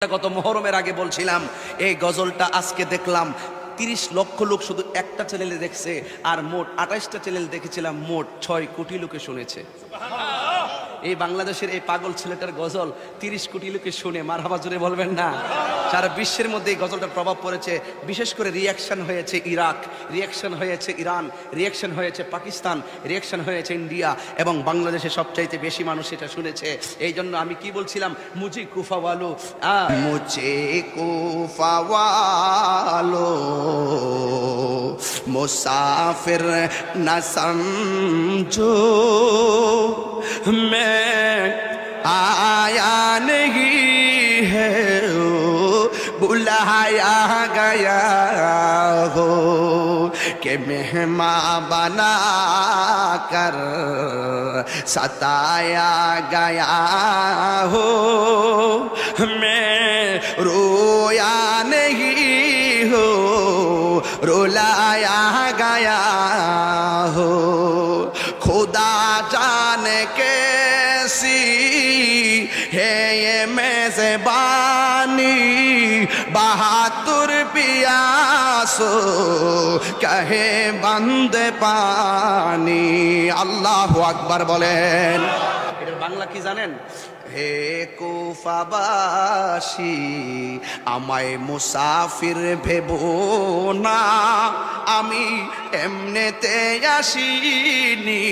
গত মুহররমের আগে বলছিলাম এই গজলটা আজকে দেখলাম ৩০ লক্ষ লোক শুধু একটা চ্যানেলে দেখছে, আর মোট ২৮টা চ্যানেল দেখেছিলাম, মোট ৬ কোটি লোকে শুনেছে। এই বাংলাদেশের এই পাগল ছেলেটার গজল ৩০ কোটি লোকে শুনে মারহাবা জোরে বলবেন না? সারা বিশ্বের মধ্যে এই গজলটার প্রভাব পড়েছে। বিশেষ করে রিয়াকশন হয়েছে ইরাক, রিয়াকশন হয়েছে ইরান, রিয়াকশন হয়েছে পাকিস্তান, রিয়াকশন হয়েছে ইন্ডিয়া, এবং বাংলাদেশে সবচাইতে বেশি মানুষ এটা শুনেছে। এই জন্য আমি কি বলছিলাম, মুঝে কুফাওয়ালো মুঝে কুফাওয়ালো মুসাফির না সমঝো मैं आया नहीं है बुलाया गया हो कि मेहमान बना कर सताया गया हो। मैं रोया नहीं हो रुलाया गया हो। खुदा जाने कैसी है ये मेज़बानी, बहादुर पियासो कहे बंद पानी। আল্লাহু আকবার বলেন। এটার বাংলা কি জানেন? হে কুফাবাসী আমায় মুসাফির ভেবো না, আমি এমনিতে আসিনি,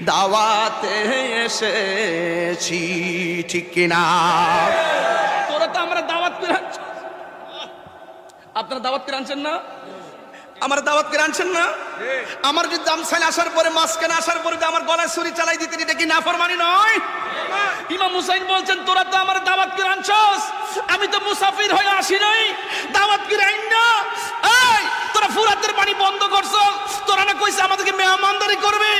দাওয়াতে এসেছি। ঠিক কিনা? তোরা তো আমরা দাওয়াত করে আনছি, আপনারা দাওয়াত করে আনছেন না? আমার দাওয়াত করে আনছেন না? আমার যদি দামসাইল আসার পরে, মাঝখানে আসার পরে আমার গলায় ছুরি চালাই দিতেন, এটা কি নাফরমানি নয়? ইমাম হুসাইন বলছেন তোরা তো আমার দাওয়াত করে আনছস, আমি তো মুসাফির হয়ে আসি নাই, দাওয়াত করে আইন না। এই তোরা ফুরাতের পানি বন্ধ করছো, তোরা না কইছে আমাদেরকে মেহমানদারি করবে।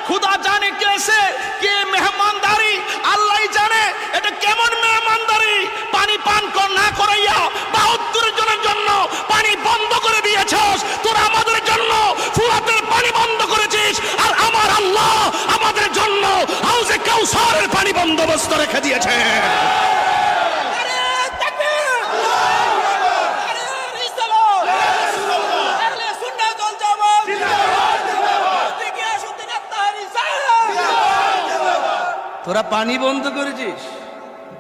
খুদা জানে কেসে কে মেহমানদারি, আল্লাহই জানে এটা কেমন মেহমানদারি। পানি পান কর না করাইয়া ৭২ জনের জন্য পানি বন্ধ করে দিয়েছস, তোরা আমাদের জন্য ফুরাতের পানি বন্ধ করেছিস, আর আমার আল্লাহ আমাদের জন্য হাউজে কাউসারের পানি বন্দোবস্ত রেখে দিয়েছে। তোরা পানি বন্ধ করেছিস,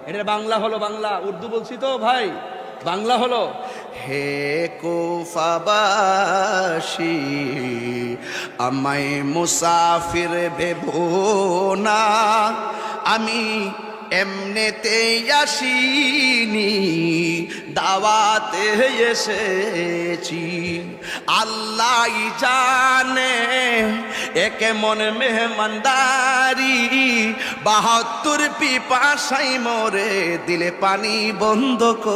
এটা বাংলা হলো, বাংলা। উর্দু বলছি তো ভাই, বাংলা হলো হে কুফাবাসী আমায় মুসাফির ভেবো না, আমি এমনিতে আসিনি, দাওয়াতে এসেছি। আল্লাহ জানে এ কেমন মেহমানদারি, ৭২ পিপাসায় মরে দিলে পানি বন্ধ করে।